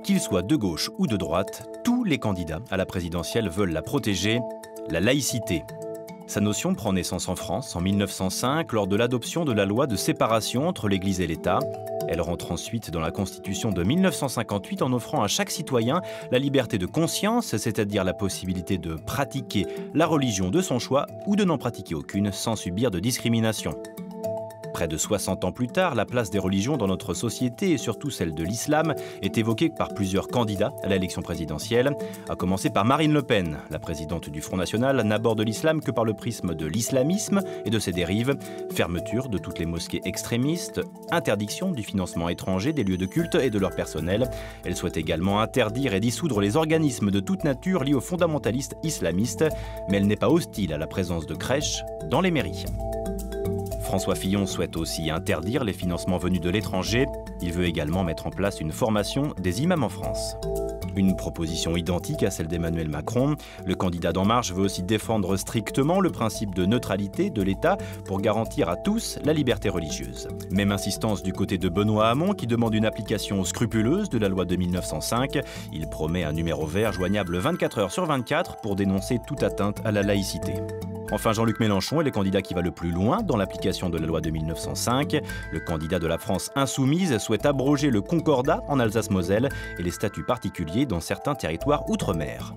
Qu'ils soient de gauche ou de droite, tous les candidats à la présidentielle veulent la protéger, la laïcité. Sa notion prend naissance en France en 1905 lors de l'adoption de la loi de séparation entre l'Église et l'État. Elle rentre ensuite dans la Constitution de 1958 en offrant à chaque citoyen la liberté de conscience, c'est-à-dire la possibilité de pratiquer la religion de son choix ou de n'en pratiquer aucune sans subir de discrimination. Près de 60 ans plus tard, la place des religions dans notre société, et surtout celle de l'islam, est évoquée par plusieurs candidats à l'élection présidentielle, à commencer par Marine Le Pen. La présidente du Front National n'aborde l'islam que par le prisme de l'islamisme et de ses dérives, fermeture de toutes les mosquées extrémistes, interdiction du financement étranger des lieux de culte et de leur personnel. Elle souhaite également interdire et dissoudre les organismes de toute nature liés aux fondamentalistes islamistes, mais elle n'est pas hostile à la présence de crèches dans les mairies. François Fillon souhaite aussi interdire les financements venus de l'étranger. Il veut également mettre en place une formation des imams en France. Une proposition identique à celle d'Emmanuel Macron. Le candidat d'En Marche veut aussi défendre strictement le principe de neutralité de l'État pour garantir à tous la liberté religieuse. Même insistance du côté de Benoît Hamon qui demande une application scrupuleuse de la loi de 1905. Il promet un numéro vert joignable 24 heures sur 24 pour dénoncer toute atteinte à la laïcité. Enfin, Jean-Luc Mélenchon est le candidat qui va le plus loin dans l'application de la loi de 1905. Le candidat de la France insoumise souhaite abroger le concordat en Alsace-Moselle et les statuts particuliers dans certains territoires outre-mer.